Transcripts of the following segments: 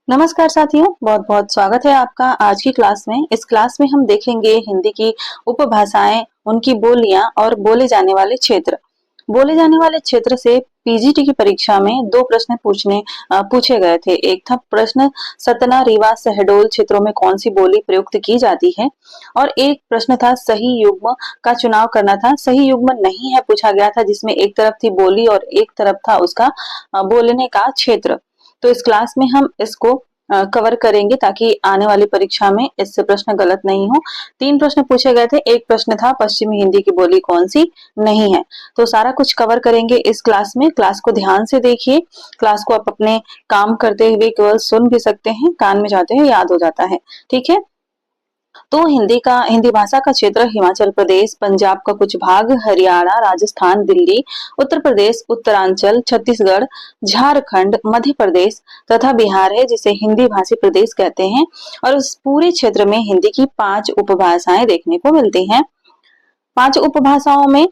नमस्कार साथियों, बहुत बहुत स्वागत है आपका आज की क्लास में। इस क्लास में हम देखेंगे हिंदी की उपभाषाएं, उनकी बोलियां और बोले जाने वाले क्षेत्र। बोले जाने वाले क्षेत्र से पीजीटी की परीक्षा में दो प्रश्न पूछे गए थे। एक था प्रश्न सतना, रीवा, शहडोल क्षेत्रों में कौन सी बोली प्रयुक्त की जाती है, और एक प्रश्न था सही युग्म का चुनाव करना था। सही युग्म नहीं है पूछा गया था, जिसमें एक तरफ थी बोली और एक तरफ था उसका बोलने का क्षेत्र। तो इस क्लास में हम इसको कवर करेंगे ताकि आने वाली परीक्षा में इससे प्रश्न गलत नहीं हो। तीन प्रश्न पूछे गए थे, एक प्रश्न था पश्चिमी हिंदी की बोली कौन सी नहीं है। तो सारा कुछ कवर करेंगे इस क्लास में। क्लास को ध्यान से देखिए। क्लास को आप अपने काम करते हुए केवल सुन भी सकते हैं, कान में जाते हुए याद हो जाता है। ठीक है। तो हिंदी भाषा का क्षेत्र हिमाचल प्रदेश, पंजाब का कुछ भाग, हरियाणा, राजस्थान, दिल्ली, उत्तर प्रदेश, उत्तरांचल, छत्तीसगढ़, झारखंड, मध्य प्रदेश तथा बिहार है, जिसे हिंदी भाषी प्रदेश कहते हैं। और इस पूरे क्षेत्र में हिंदी की 5 उपभाषाएं देखने को मिलती हैं। 5 उपभाषाओं में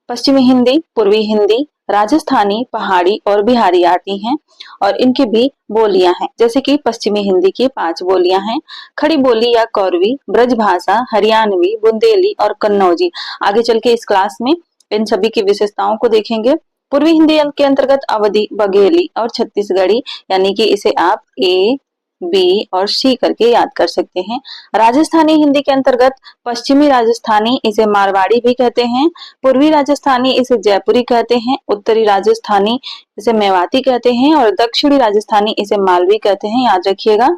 पश्चिमी हिंदी, पूर्वी हिंदी, राजस्थानी, पहाड़ी और बिहारी आती हैं, और इनकी भी बोलियां हैं। जैसे कि पश्चिमी हिंदी की 5 बोलियां हैं: खड़ी बोली या कौरवी, ब्रजभाषा, हरियाणवी, बुंदेली और कन्नौजी। आगे चल के इस क्लास में इन सभी की विशेषताओं को देखेंगे। पूर्वी हिंदी के अंतर्गत अवधी, बघेली और छत्तीसगढ़ी, यानी कि इसे आप ए, बी और सी करके याद कर सकते हैं। राजस्थानी हिंदी के अंतर्गत पश्चिमी राजस्थानी, इसे मारवाड़ी भी कहते हैं। पूर्वी राजस्थानी, इसे जयपुरी कहते हैं। उत्तरी राजस्थानी, इसे मेवाती कहते हैं। और दक्षिणी राजस्थानी, इसे मालवी कहते हैं, याद रखिएगा।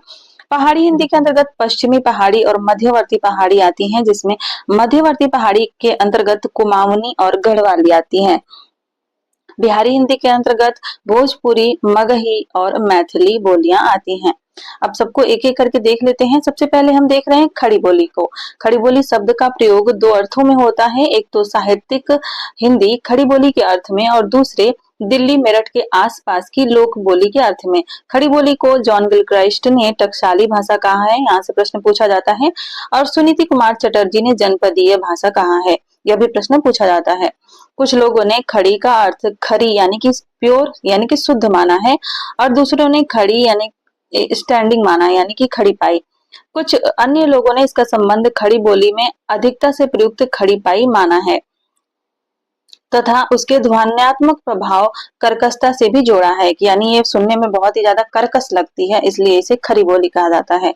पहाड़ी हिंदी के अंतर्गत पश्चिमी पहाड़ी और मध्यवर्ती पहाड़ी आती हैं, जिसमें मध्यवर्ती पहाड़ी के अंतर्गत कुमाऊनी और गढ़वाली आती हैं। बिहारी हिंदी के अंतर्गत भोजपुरी, मगही और मैथिली बोलियां आती हैं। अब सबको एक एक करके देख लेते हैं। सबसे पहले हम देख रहे हैं खड़ी बोली को। खड़ी बोली शब्द का प्रयोग दो अर्थों में होता है। एक तो साहित्यिक हिंदी खड़ी बोली के अर्थ में, और दूसरे दिल्ली मेरठ के आसपास की लोक बोली के अर्थ में। खड़ी बोली को जॉन गिलक्राइस्ट ने टकसाली भाषा कहा है, यहाँ से प्रश्न पूछा जाता है। और सुनीति कुमार चटर्जी ने जनपदीय भाषा कहा है, यह भी प्रश्न पूछा जाता है। कुछ लोगों ने खड़ी का अर्थ खरी यानी कि प्योर यानी कि शुद्ध माना है, और दूसरों ने खड़ी यानी स्टैंडिंग माना, यानी कि खड़ी पाई। कुछ अन्य लोगों ने इसका संबंध खड़ी बोली में अधिकता से प्रयुक्त खड़ी पाई माना है, तथा उसके ध्वन्यात्मक प्रभाव कर्कशता से भी जोड़ा है, यानी ये सुनने में बहुत ही ज्यादा कर्कश लगती है, इसलिए इसे खड़ी बोली कहा जाता है।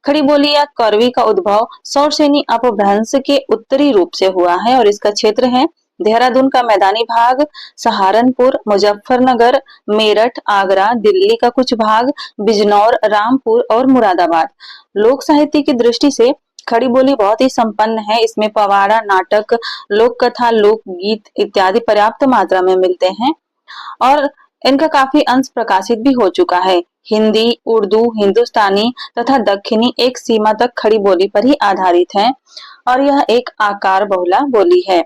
खड़ी बोली या कौरवी का उद्भव सौरसेनी अपभ्रंश के उत्तरी रूप से हुआ है, और इसका क्षेत्र है देहरादून का मैदानी भाग, सहारनपुर, मुजफ्फरनगर, मेरठ, आगरा, दिल्ली का कुछ भाग, बिजनौर, रामपुर और मुरादाबाद। लोक साहित्य की दृष्टि से खड़ी बोली बहुत ही संपन्न है। इसमें पवाड़ा, नाटक, लोक कथा, लोक गीत इत्यादि पर्याप्त मात्रा में मिलते हैं, और इनका काफी अंश प्रकाशित भी हो चुका है। हिंदी, उर्दू, हिंदुस्तानी तथा दक्षिणी एक सीमा तक खड़ी बोली पर ही आधारित है, और यह एक आकार बहुला बोली है।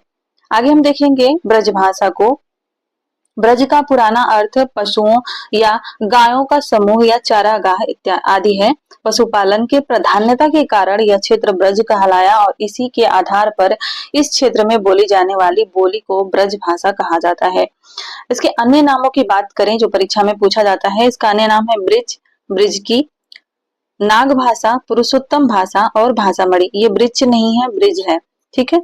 आगे हम देखेंगे ब्रजभाषा को। ब्रज का पुराना अर्थ पशुओं या गायों का समूह या चारागाह इत्यादि आदि है। पशुपालन के प्राधान्यता के कारण यह क्षेत्र ब्रज कहलाया, और इसी के आधार पर इस क्षेत्र में बोली जाने वाली बोली को ब्रज भाषा कहा जाता है। इसके अन्य नामों की बात करें जो परीक्षा में पूछा जाता है, इसका अन्य नाम है ब्रिज, ब्रिज की, नाग भाषा, पुरुषोत्तम भाषा और भाषामणि। ये ब्रिज नहीं है, ब्रिज है। ठीक है।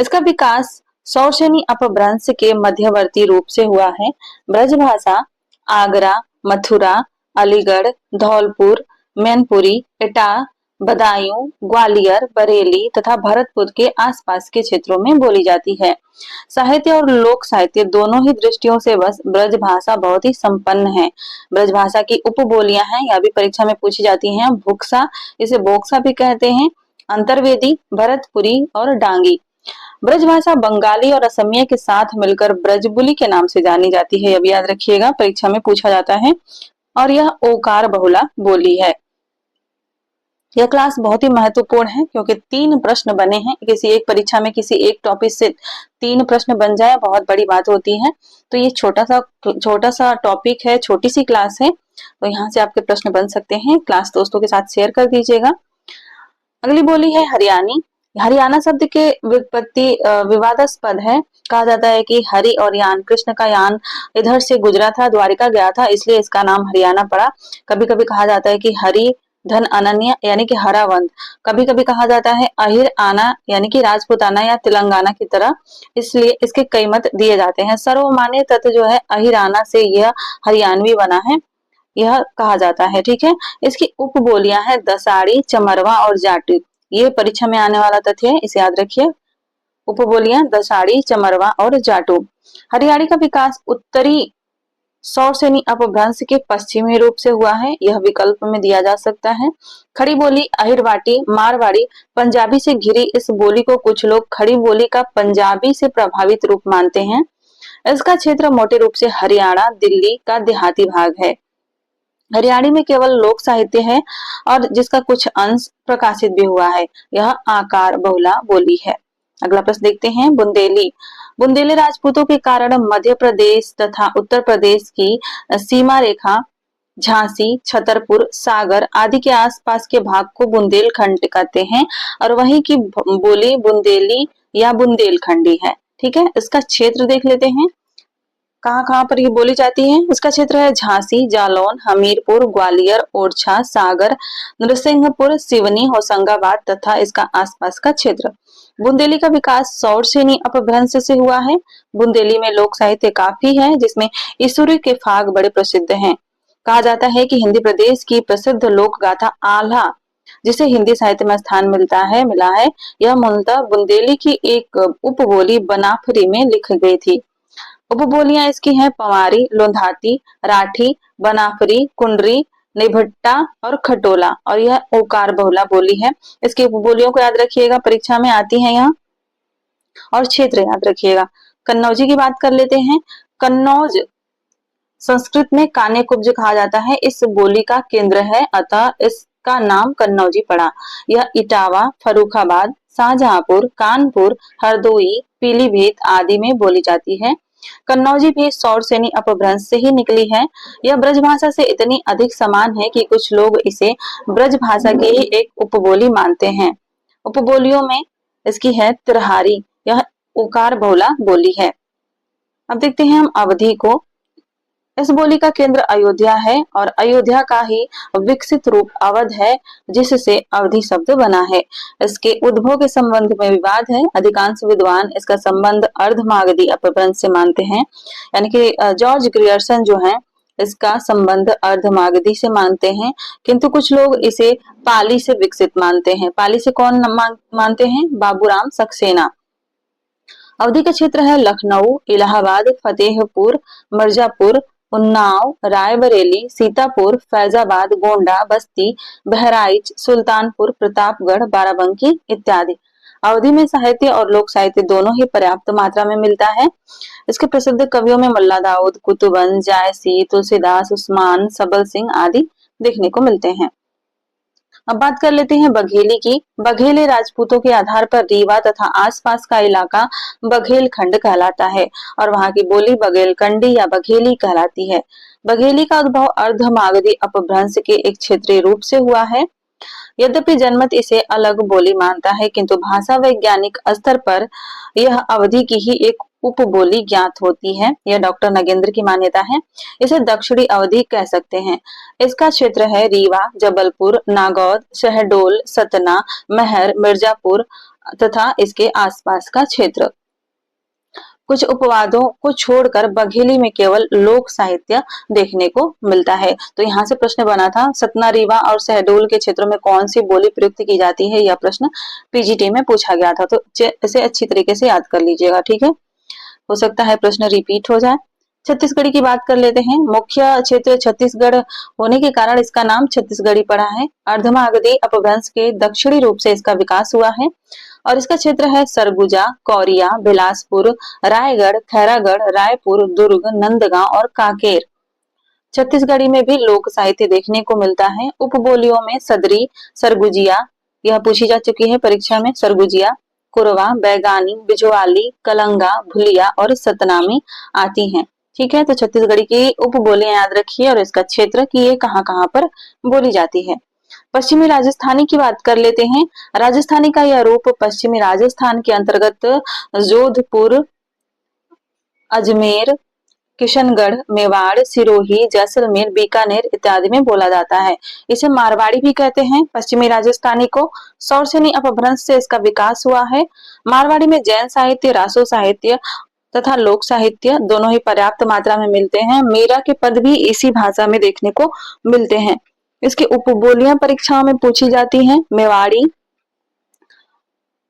इसका विकास सौशनी अपभ्रंश के मध्यवर्ती रूप से हुआ है। ब्रजभाषा आगरा, मथुरा, अलीगढ़, धौलपुर, मैनपुरी, एटा, बदायूं, ग्वालियर, बरेली तथा भरतपुर के आसपास के क्षेत्रों में बोली जाती है। साहित्य और लोक साहित्य दोनों ही दृष्टियों से ब्रज भाषा बहुत ही संपन्न है। ब्रज भाषा की उपबोलियां हैं, यह भी परीक्षा में पूछी जाती हैं। भुक्सा, इसे बोक्सा भी कहते हैं, अंतर्वेदी, भरतपुरी और डांगी। ब्रजभाषा बंगाली और असमिया के साथ मिलकर ब्रजबुली के नाम से जानी जाती है, यह भी याद रखिएगा, परीक्षा में पूछा जाता है। और यह ओकार बहुला बोली है। यह क्लास बहुत ही महत्वपूर्ण है, क्योंकि 3 प्रश्न बने हैं। किसी एक परीक्षा में किसी एक टॉपिक से 3 प्रश्न बन जाए बहुत बड़ी बात होती है। तो ये छोटा सा टॉपिक है, छोटी सी क्लास है, तो यहाँ से आपके प्रश्न बन सकते हैं। क्लास दोस्तों के साथ शेयर कर दीजिएगा। अगली बोली है हरियाणी। हरियाणा शब्द के व्युत्पत्ति विवादास्पद है। कहा जाता है कि हरि और यान, कृष्ण का यान इधर से गुजरा था, द्वारिका गया था, इसलिए इसका नाम हरियाणा पड़ा। कभी कभी कहा जाता है कि हरि धन अनन्य यानी कि हरावंत। कभी कभी कहा जाता है अहिर आना यानी कि राजपुताना या तेलंगाना की तरह, इसलिए इसके कई मत दिए जाते हैं। सर्वमान्य तत्व जो है अहिराना से यह हरियाणवी बना है, यह कहा जाता है। ठीक है, इसकी उपबोलियां है दसाड़ी, चमरवा और जाटी। ये परीक्षा में आने वाला तथ्य है, इसे याद रखिए। उपबोलियां दसाड़ी, चमरवा और जाटू। हरियाणी का विकास उत्तरी सौरसेनी अपभ्रंश के पश्चिमी रूप से हुआ है, यह विकल्प में दिया जा सकता है। खड़ी बोली अहिरवाटी, मारवाड़ी, पंजाबी से घिरी इस बोली को कुछ लोग खड़ी बोली का पंजाबी से प्रभावित रूप मानते हैं। इसका क्षेत्र मोटे रूप से हरियाणा, दिल्ली का देहाती भाग है। हरियाणी में केवल लोक साहित्य है और जिसका कुछ अंश प्रकाशित भी हुआ है। यह आकार बहुला बोली है। अगला प्रश्न देखते हैं, बुंदेली। बुंदेली राजपूतों के कारण मध्य प्रदेश तथा उत्तर प्रदेश की सीमा रेखा झांसी, छतरपुर, सागर आदि के आसपास के भाग को बुंदेलखंड कहते हैं और वहीं की बोली बुंदेली या बुंदेलखंडी है। ठीक है, इसका क्षेत्र देख लेते हैं, कहाँ कहाँ पर ये बोली जाती है। इसका क्षेत्र है झांसी, जालौन, हमीरपुर, ग्वालियर, ओरछा, सागर, नरसिंहपुर, सिवनी, होशंगाबाद तथा इसका आसपास का क्षेत्र। बुंदेली का विकास सौरसेनी अपभ्रंश से हुआ है। बुंदेली में लोक साहित्य काफी है, जिसमें ईसुरी के फाग बड़े प्रसिद्ध हैं। कहा जाता है कि हिंदी प्रदेश की प्रसिद्ध लोक गाथा आल्हा, जिसे हिंदी साहित्य में स्थान मिला है, यह मूलतः बुंदेली की एक उपबोली बनाफरी में लिखी गई थी। उपबोलियां इसकी हैं पंवारी, लोंधाती, राठी, बनाफरी, कुंडरी, निभट्टा और खटोला, और यह ओकार बहुला बोली है। इसकी उपबोलियों को याद रखिएगा, परीक्षा में आती है यहाँ। और क्षेत्र याद रखिएगा। कन्नौजी की बात कर लेते हैं। कन्नौज संस्कृत में कान्य कुब्ज कहा जाता है, इस बोली का केंद्र है, अतः इसका नाम कन्नौजी पड़ा। यह इटावा, फर्रुखाबाद, शाहजहांपुर, कानपुर, हरदोई, पीलीभीत आदि में बोली जाती है। कन्नौजी भी सौरसेनी अपभ्रंश से ही निकली है। यह ब्रज भाषा से इतनी अधिक समान है कि कुछ लोग इसे ब्रज भाषा की ही एक उपबोली मानते हैं। उपबोलियों में इसकी है तिरहारी, यह उकार बहुला बोली है। अब देखते हैं हम अवधि को। इस बोली का केंद्र अयोध्या है और अयोध्या का ही विकसित रूप अवध है, जिससे अवधि शब्द बना है। इसके उद्भव के संबंध में विवाद है। अधिकांश विद्वान इसका संबंध अर्धमागधी अपभ्रंश से मानते हैं, यानी कि जॉर्ज ग्रियर्सन जो है इसका संबंध अर्धमागधी से मानते हैं, किंतु कुछ लोग इसे पाली से विकसित मानते हैं। पाली से कौन मानते हैं? बाबूराम सक्सेना। अवधि का क्षेत्र है लखनऊ, इलाहाबाद, फतेहपुर, मिर्जापुर, उन्नाव, रायबरेली, सीतापुर, फैजाबाद, गोंडा, बस्ती, बहराइच, सुल्तानपुर, प्रतापगढ़, बाराबंकी इत्यादि। अवधि में साहित्य और लोक साहित्य दोनों ही पर्याप्त मात्रा में मिलता है। इसके प्रसिद्ध कवियों में मुल्ला दाऊद, कुतुबन, जायसी, तुलसीदास, उस्मान, सबल सिंह आदि देखने को मिलते हैं। अब बात कर लेते हैं बघेली की। बघेले राजपूतों के आधार पर रीवा तथा आसपास का इलाका बघेलखंड कहलाता है और वहां की बोली बघेलखंडी या बघेली कहलाती है। बघेली का उद्भव अर्धमागधी अपभ्रंश के एक क्षेत्रीय रूप से हुआ है। यद्यपि जनमत इसे अलग बोली मानता है, किंतु भाषा वैज्ञानिक स्तर पर यह अवधि की ही एक उपबोली ज्ञात होती है। यह डॉक्टर नगेंद्र की मान्यता है। इसे दक्षिणी अवधि कह सकते हैं। इसका क्षेत्र है रीवा, जबलपुर, नागौद, शहडोल, सतना, महर, मिर्जापुर तथा इसके आसपास का क्षेत्र। कुछ उपवादों को छोड़कर बघेली में केवल लोक साहित्य देखने को मिलता है। तो यहाँ से प्रश्न बना था, सतना, रीवा और शहडोल के क्षेत्रों में कौन सी बोली प्रयुक्त की जाती है, यह प्रश्न पीजीटी में पूछा गया था। तो इसे अच्छी तरीके से याद कर लीजिएगा। ठीक है, हो सकता है प्रश्न रिपीट हो जाए। छत्तीसगढ़ी की बात कर लेते हैं। मुख्य क्षेत्र छत्तीसगढ़ होने के कारण इसका नाम छत्तीसगढ़ी पड़ा है। अर्धमागधी अपभ्रंश के दक्षिणी रूप से इसका विकास हुआ है और इसका क्षेत्र है सरगुजा, कौरिया, बिलासपुर, रायगढ़, खैरागढ़, रायपुर, दुर्ग, नंदगांव और कांकेर। छत्तीसगढ़ी में भी लोक साहित्य देखने को मिलता है। उपबोलियों में सदरी, सरगुजिया, यह पूछी जा चुकी है परीक्षा में, सरगुजिया, कुरवा, बैगानी, बिजवाली, कलंगा, भुलिया और सतनामी आती हैं। ठीक है, तो छत्तीसगढ़ी की उपबोलियां याद रखिए और इसका क्षेत्र कि ये कहाँ कहाँ पर बोली जाती है। पश्चिमी राजस्थानी की बात कर लेते हैं। राजस्थानी का यह रूप पश्चिमी राजस्थान के अंतर्गत जोधपुर, अजमेर, किशनगढ़, मेवाड़, सिरोही, जैसलमेर, बीकानेर इत्यादि में बोला जाता है। इसे मारवाड़ी भी कहते हैं। पश्चिमी राजस्थानी को सौरसेनी अपभ्रंश से इसका विकास हुआ है। मारवाड़ी में जैन साहित्य, रासो साहित्य तथा लोक साहित्य दोनों ही पर्याप्त मात्रा में मिलते हैं। मीरा के पद भी इसी भाषा में देखने को मिलते हैं। इसकी उपबोलियां परीक्षाओं में पूछी जाती हैं। मेवाड़ी,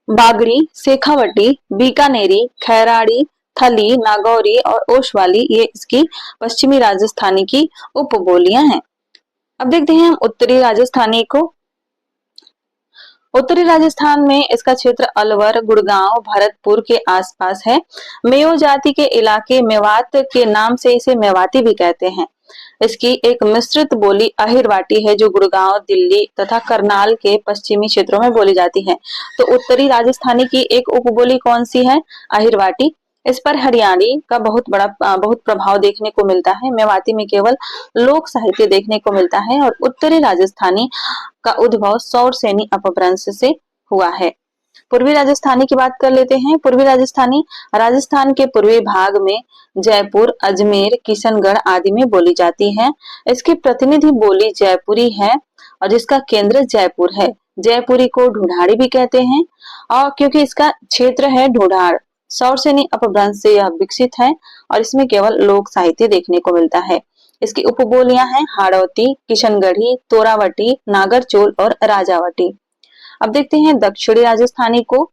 बागड़ी, शेखावटी, बीकानेरी, खैराड़ी, थली, नागौरी और ओशवाली ये इसकी पश्चिमी राजस्थानी की उपबोलियां हैं। अब देखते हैं हम उत्तरी राजस्थानी को। उत्तरी राजस्थान में इसका क्षेत्र अलवर, गुड़गांव, भरतपुर के आसपास है। मेयो जाति के इलाके मेवात के नाम से इसे मेवाती भी कहते हैं। इसकी एक मिश्रित बोली अहिरवाटी है जो गुड़गांव, दिल्ली तथा करनाल के पश्चिमी क्षेत्रों में बोली जाती है। तो उत्तरी राजस्थानी की एक उपबोली कौन सी है? अहिरवाटी। इस पर हरियाणी का बहुत प्रभाव देखने को मिलता है। मेवाती में केवल लोक साहित्य देखने को मिलता है और उत्तरी राजस्थानी का उद्भव सौरसेनी अपभ्रंश से हुआ है। पूर्वी राजस्थानी की बात कर लेते हैं। पूर्वी राजस्थानी राजस्थान के पूर्वी भाग में जयपुर, अजमेर, किशनगढ़ आदि में बोली जाती है। इसकी प्रतिनिधि बोली जयपुरी है और जिसका केंद्र जयपुर है। जयपुरी को ढूढ़ाड़ी भी कहते हैं और क्योंकि इसका क्षेत्र है ढूढ़ाड़, सौरसेनी अपभ्रंश से यह विकसित है और इसमें केवल लोक साहित्य देखने को मिलता है। इसकी उपबोलियां हैं हाड़ौती, किशनगढ़ी, तोरावटी, नागरचोल और राजावटी। अब देखते हैं दक्षिणी राजस्थानी को।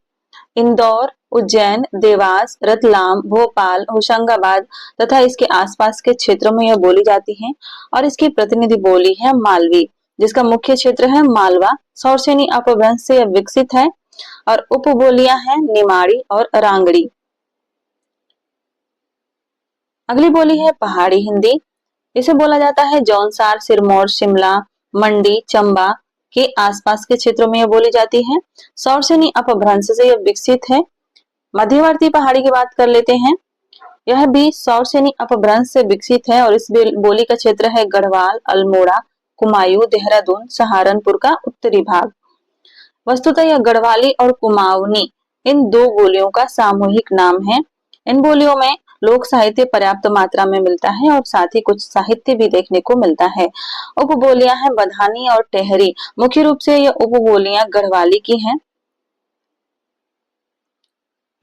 इंदौर, उज्जैन, देवास, रतलाम, भोपाल, होशंगाबाद तथा इसके आसपास के क्षेत्रों में यह बोली जाती है और इसकी प्रतिनिधि बोली है मालवी, जिसका मुख्य क्षेत्र है मालवा। सौरसेनी अपभ्रंश से यह विकसित है और उपबोलियां हैं निमाड़ी और रांगड़ी। अगली बोली है पहाड़ी हिंदी। इसे बोला जाता है जौनसार, सिरमौर, शिमला, मंडी, चंबा के आसपास के क्षेत्रों में यह बोली जाती है। सौरसेनी अपभ्रंश से यह विकसित है। मध्यवर्ती पहाड़ी की बात कर लेते हैं। यह भी सौरसेनी अपभ्रंश से विकसित है और इस बोली का क्षेत्र है गढ़वाल, अल्मोड़ा, कुमायूं, देहरादून, सहारनपुर का उत्तरी भाग। वस्तुतः यह गढ़वाली और कुमाऊनी इन दो बोलियों का सामूहिक नाम है। इन बोलियों में लोक साहित्य पर्याप्त मात्रा में मिलता है और साथ ही कुछ साहित्य भी देखने को मिलता है। उपबोलियां हैं बधानी और टेहरी। मुख्य रूप से ये उपबोलियां गढ़वाली की हैं।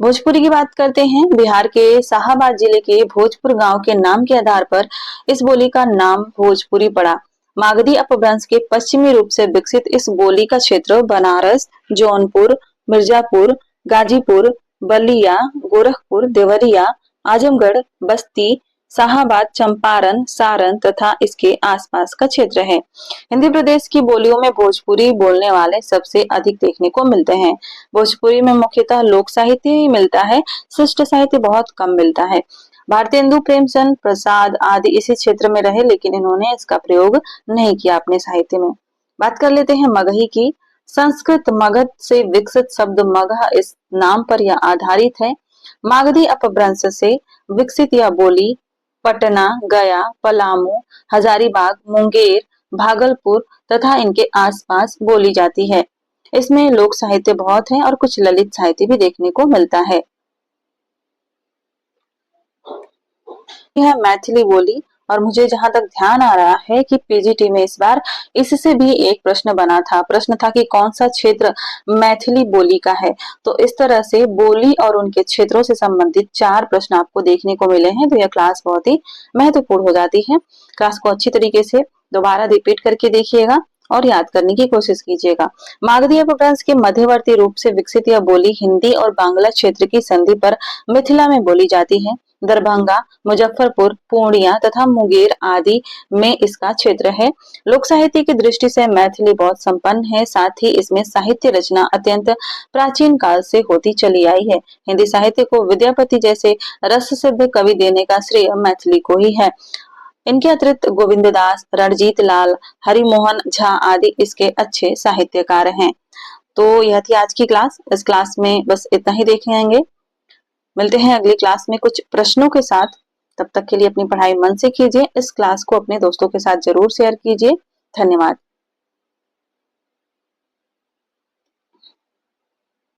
भोजपुरी की बात करते हैं। बिहार के शाहाबाद जिले के भोजपुर गांव के नाम के आधार पर इस बोली का नाम भोजपुरी पड़ा। मागधी अपभ्रंश के पश्चिमी रूप से विकसित इस बोली का क्षेत्र बनारस, जौनपुर, मिर्जापुर, गाजीपुर, बलिया, गोरखपुर, देवरिया, आजमगढ़, बस्ती, शाहाबाद, चंपारण, सारण तथा इसके आसपास का क्षेत्र है। हिंदी प्रदेश की बोलियों में भोजपुरी बोलने वाले सबसे अधिक देखने को मिलते हैं। भोजपुरी में मुख्यतः लोक साहित्य ही मिलता है, शिष्ट साहित्य बहुत कम मिलता है। भारतेंदु प्रेमचंद प्रसाद आदि इसी क्षेत्र में रहे लेकिन इन्होंने इसका प्रयोग नहीं किया अपने साहित्य में। बात कर लेते हैं मगही की। संस्कृत मगध से विकसित शब्द मगह इस नाम पर यह आधारित है। मागधी अपभ्रंश से विकसित यह बोली पटना, गया, पलामू, हजारीबाग, मुंगेर, भागलपुर तथा इनके आसपास बोली जाती है। इसमें लोक साहित्य बहुत है और कुछ ललित साहित्य भी देखने को मिलता है। यह मैथिली बोली और मुझे जहां तक ध्यान आ रहा है कि पीजीटी में इस बार इससे भी एक प्रश्न बना था। प्रश्न था कि कौन सा क्षेत्र मैथिली बोली का है। तो इस तरह से बोली और उनके क्षेत्रों से संबंधित 4 प्रश्न आपको देखने को मिले हैं। तो यह क्लास बहुत ही महत्वपूर्ण हो जाती है। क्लास को अच्छी तरीके से दोबारा रिपीट करके देखिएगा और याद करने की कोशिश कीजिएगा। मागधी अपभ्रंश के मध्यवर्ती रूप से विकसित यह बोली हिंदी और बांग्ला क्षेत्र की संधि पर मिथिला में बोली जाती है। दरभंगा, मुजफ्फरपुर, पूर्णिया तथा मुंगेर आदि में इसका क्षेत्र है। लोक साहित्य की दृष्टि से मैथिली बहुत संपन्न है। साथ ही इसमें साहित्य रचना अत्यंत प्राचीन काल से होती चली आई है। हिंदी साहित्य को विद्यापति जैसे रस सिद्ध कवि देने का श्रेय मैथिली को ही है। इनके अतिरिक्त गोविंददास, रणजीत लाल, हरिमोहन झा आदि इसके अच्छे साहित्यकार हैं। तो यह थी आज की क्लास। इस क्लास में बस इतना ही देख आएंगे। मिलते हैं अगली क्लास में कुछ प्रश्नों के साथ। तब तक के लिए अपनी पढ़ाई मन से कीजिए। इस क्लास को अपने दोस्तों के साथ जरूर शेयर कीजिए। धन्यवाद।